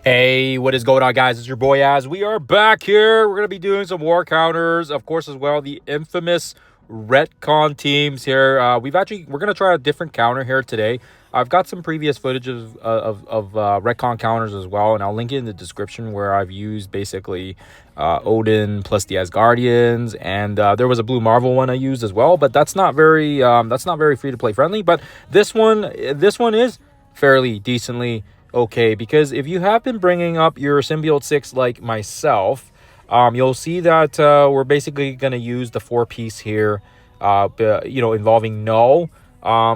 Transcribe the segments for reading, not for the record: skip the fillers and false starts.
Hey, what is going on, guys? It's your boy Az. We are back here. We're going to be doing some war counters, of course, as well. The infamous Retcon teams here. We're going to try a different counter here today. I've got some previous footage of Retcon counters as well, and I'll link it in the description where I've used basically Odin plus the Asgardians, and there was a Blue Marvel one I used as well, but that's not very free to play friendly. But this one is fairly decently okay, because if you have been bringing up your Symbiote Six like myself, you'll see that we're basically going to use the 4-piece here, involving Null.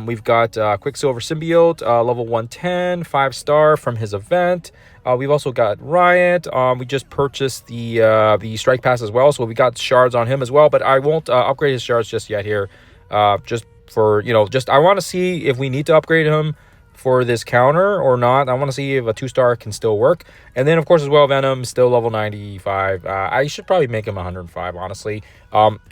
We've got Quicksilver Symbiote, level 110, 5-star from his event. We've also got Riot. We just purchased the Strike Pass as well, so we got shards on him as well, but I won't upgrade his shards just yet here. Just for, I want to see if we need to upgrade him for this counter or not. I want to see if a 2-star can still work. And then, of course, as well, Venom still level 95. I should probably make him 105, honestly.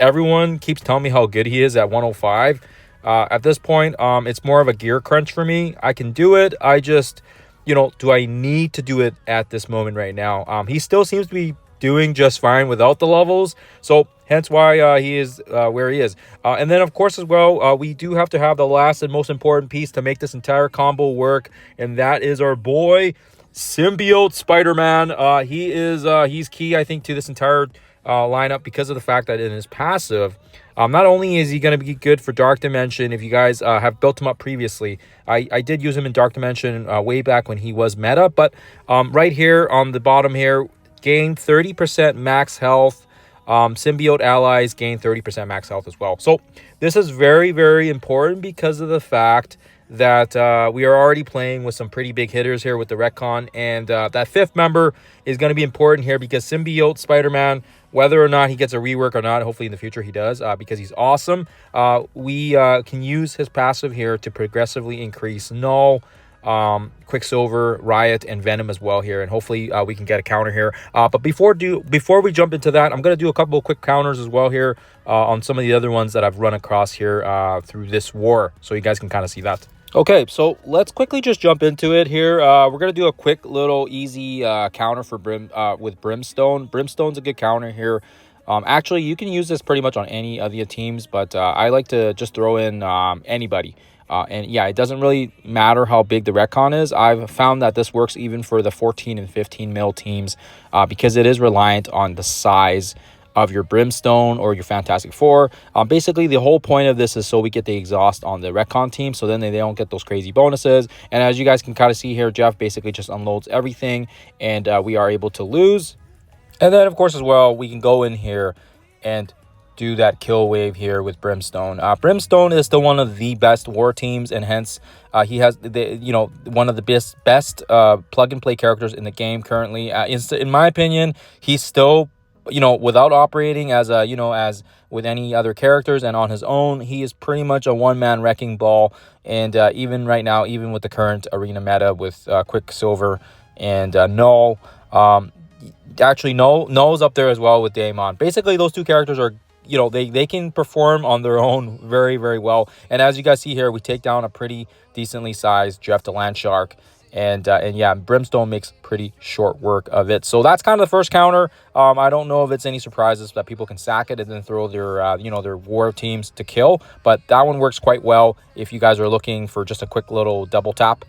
Everyone keeps telling me how good he is at 105. At this point, it's more of a gear crunch for me. I can do it. I just, do I need to do it at this moment right now? He still seems to be doing just fine without the levels, so hence why he is where he is. And then, of course, as well, we do have to have the last and most important piece to make this entire combo work, and that is our boy Symbiote Spider-Man. He's key, I think, to this entire lineup, because of the fact that in his passive, not only is he going to be good for Dark Dimension, if you guys have built him up previously. I did use him in Dark Dimension way back when he was meta, but right here on the bottom here, gain 30% max health. Symbiote allies gain 30% max health as well. So this is very, very important, because of the fact that we are already playing with some pretty big hitters here with the Retcon, and that 5th member is going to be important here, because Symbiote Spider-Man, whether or not he gets a rework or not, hopefully in the future he does, because he's awesome. We can use his passive here to progressively increase Null, Quicksilver, Riot, and Venom as well here, and hopefully we can get a counter here. But before we jump into that, I'm going to do a couple of quick counters as well here on some of the other ones that I've run across here through this war, so you guys can kind of see that. Okay, so let's quickly just jump into it here. We're going to do a quick little easy counter for with Brimstone. Brimstone's a good counter here. Actually, you can use this pretty much on any of the teams, but I like to just throw in anybody. And yeah, it doesn't really matter how big the Retcon is. I've found that this works even for the 14 and 15 mil teams, because it is reliant on the size of your Brimstone or your Fantastic Four. Basically, the whole point of this is so we get the exhaust on the Retcon team, so then they don't get those crazy bonuses. And as you guys can kind of see here, Jeff basically just unloads everything, and we are able to lose. And then, of course, as well, we can go in here and do that kill wave here with Brimstone. Brimstone is still one of the best war teams, and hence he has one of the best plug and play characters in the game currently. In my opinion, he's still, without operating as as with any other characters and on his own, he is pretty much a one-man wrecking ball. And even right now, even with the current arena meta with Quicksilver and Null, actually Null's up there as well with Daemon. Basically, those two characters are, they can perform on their own very, very well. And as you guys see here, we take down a pretty decently sized Jeff the Landshark. And yeah, Brimstone makes pretty short work of it. So that's kind of the first counter. I don't know if it's any surprises that people can sack it and then throw their, their war teams to kill. But that one works quite well if you guys are looking for just a quick little double tap.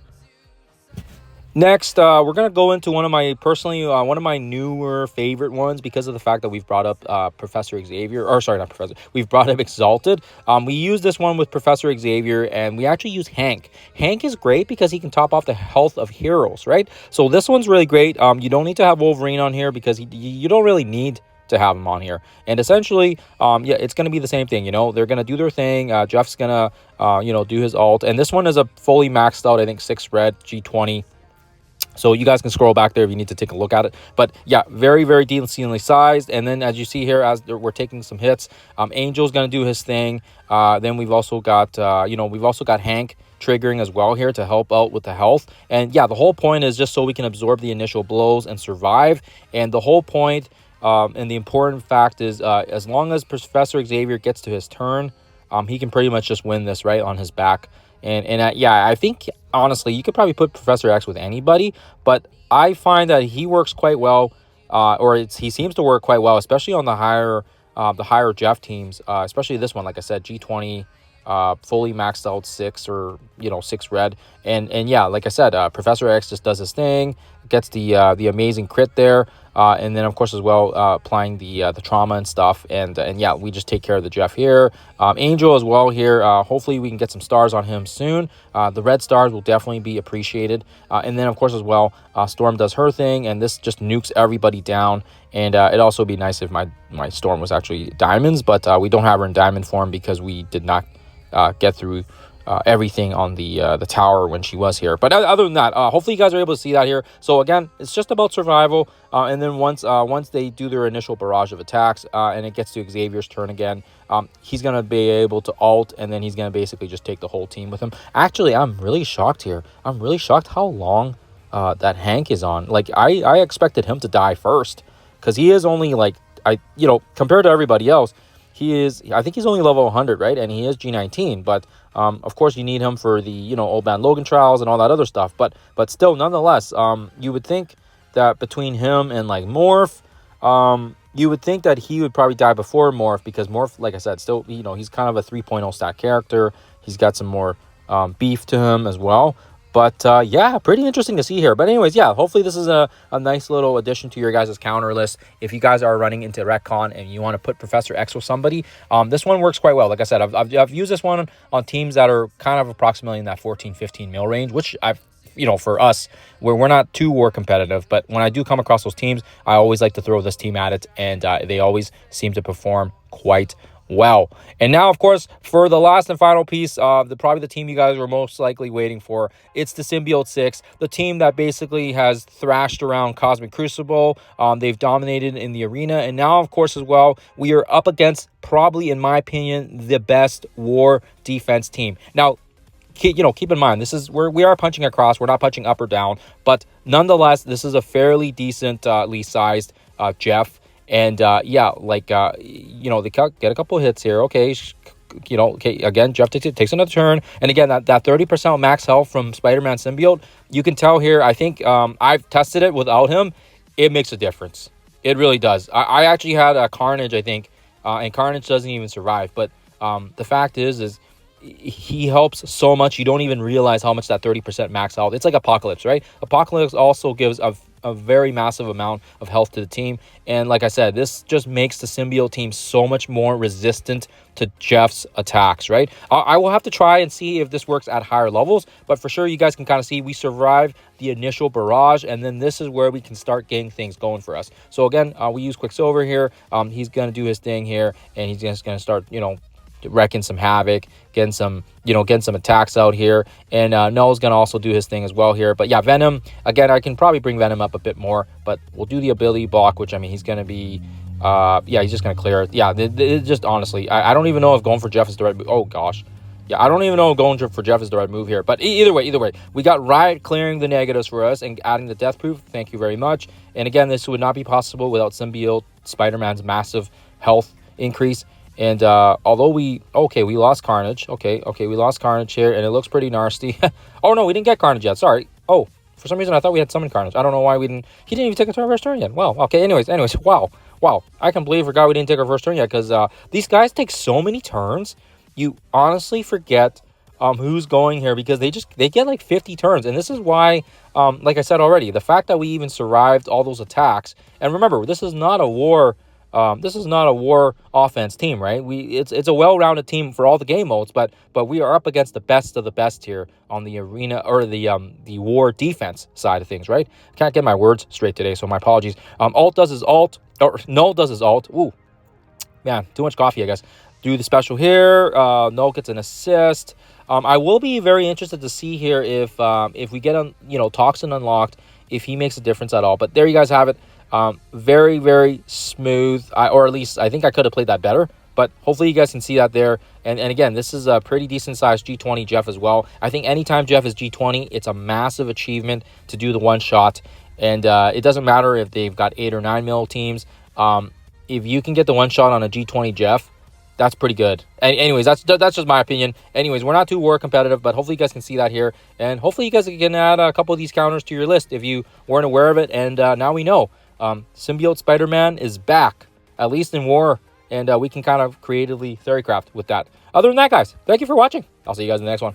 Next, we're going to go into one of my newer favorite ones, because of the fact that we've brought up Professor Xavier, or sorry, not Professor, we've brought up Exalted. We use this one with Professor Xavier, and we actually use Hank. Hank is great because he can top off the health of heroes, right? So this one's really great. You don't need to have Wolverine on here, because you don't really need to have him on here. And essentially, yeah, it's going to be the same thing. They're going to do their thing. Jeff's going to, do his ult. And this one is a fully maxed out, I think, 6 red, G20. So you guys can scroll back there if you need to take a look at it. But yeah, very, very decently sized. And then as you see here, as we're taking some hits, Angel's going to do his thing. Then we've also got, Hank triggering as well here to help out with the health. And yeah, the whole point is just so we can absorb the initial blows and survive. And the whole point and the important fact is as long as Professor Xavier gets to his turn, he can pretty much just win this right on his back. And yeah, I think honestly, you could probably put Professor X with anybody, but I find that he works quite well, he seems to work quite well, especially on the higher Jeff teams, especially this one. Like I said, G20, fully maxed out 6 or 6 red, and yeah, like I said, Professor X just does his thing, gets the amazing crit there, and then of course as well applying the trauma and stuff, and yeah, we just take care of the Jeff here. Angel as well here. Hopefully we can get some stars on him soon. The red stars will definitely be appreciated, and then of course as well, Storm does her thing, and this just nukes everybody down. And it'd also be nice if my Storm was actually diamonds, but we don't have her in diamond form because we did not get through everything on the tower when she was here. But other than that, hopefully you guys are able to see that here. So again, it's just about survival, and then once they do their initial barrage of attacks, and it gets to Xavier's turn again, he's gonna be able to ult, and then he's gonna basically just take the whole team with him. Actually, I'm really shocked here. I'm really shocked how long that Hank is on. Like I expected him to die first, because he is only like, compared to everybody else, I think he's only level 100, right? And he is G19, but of course you need him for the Old Man Logan trials and all that other stuff, but still, nonetheless, you would think that between him and like Morph, you would think that he would probably die before Morph, because Morph, like I said, still he's kind of a 3.0 stat character. He's got some more beef to him as well. But yeah, pretty interesting to see here. But anyways, yeah, hopefully this is a nice little addition to your guys' counter list. If you guys are running into Retcon and you want to put Professor X with somebody, this one works quite well. Like I said, I've used this one on teams that are kind of approximately in that 14-15 mil range, which for us, where we're not too war competitive. But when I do come across those teams, I always like to throw this team at it, and they always seem to perform quite well. And now, of course, for the last and final piece, probably the team you guys were most likely waiting for, it's the Symbiote Six, the team that basically has thrashed around Cosmic Crucible. They've dominated in the arena, and now, of course, as well, we are up against probably, in my opinion, the best war defense team. Now, keep in mind, this is where we are punching across. We're not punching up or down, but nonetheless, this is a fairly decently sized Jeff. And they get a couple of hits here. Okay, again, Jeff takes another turn, and again that 30% max health from Spider-Man Symbiote, you can tell here. I think I've tested it without him. It makes a difference. It really does. I actually had a Carnage, I think, and Carnage doesn't even survive. But the fact is he helps so much. You don't even realize how much that 30% max health. It's like Apocalypse, right? Apocalypse also gives a very massive amount of health to the team, and like I said, this just makes the Symbiote team so much more resistant to Jeff's attacks, right? I will have to try and see if this works at higher levels, but for sure you guys can kind of see we survived the initial barrage, and then this is where we can start getting things going for us. So again, we use Quicksilver here. He's gonna do his thing here, and he's just gonna start wrecking some havoc, getting some attacks out here, and Null's gonna also do his thing as well here. But yeah, Venom, again, I can probably bring Venom up a bit more, but we'll do the ability block, which, I mean, he's gonna be he's just gonna clear it. Yeah, just honestly, I don't even know if going for Jeff is the right move. Oh gosh, yeah, I don't even know if going for Jeff is the right move here, but either way, we got Riot clearing the negatives for us and adding the death proof. Thank you very much. And again, this would not be possible without Symbiote Spider-Man's massive health increase. And although we lost Carnage. Okay, we lost Carnage here, and it looks pretty nasty. Oh no, we didn't get Carnage yet. Sorry. Oh, for some reason I thought we had summoned Carnage. I don't know why we didn't. He didn't even take a turn first turn yet. Wow. Okay. Anyways. Wow. I completely forgot we didn't take our first turn yet, because these guys take so many turns. You honestly forget who's going here, because they get like 50 turns, and this is why, like I said already, the fact that we even survived all those attacks. And remember, this is not a war. This is not a war offense team, right? It's a well-rounded team for all the game modes, but we are up against the best of the best here on the arena, or the war defense side of things, right? Can't get my words straight today, so my apologies. Alt does his alt, or Null does his alt. Ooh, man, too much coffee, I guess. Do the special here. Null gets an assist. I will be very interested to see here if we get Toxin unlocked, if he makes a difference at all. But there you guys have it. Very, very smooth, or at least I think I could have played that better, but hopefully you guys can see that there. And again, this is a pretty decent sized G20 Jeff as well. I think anytime Jeff is G20, it's a massive achievement to do the one shot, and it doesn't matter if they've got 8 or 9 mil teams. If you can get the one shot on a G20 Jeff, That's pretty good. Anyways, that's just my opinion. Anyways, we're not too war competitive, but hopefully you guys can see that here. And hopefully you guys can add a couple of these counters to your list if you weren't aware of it. And now we know. Symbiote Spider-Man is back, at least in war. And we can kind of creatively theorycraft with that. Other than that, guys, thank you for watching. I'll see you guys in the next one.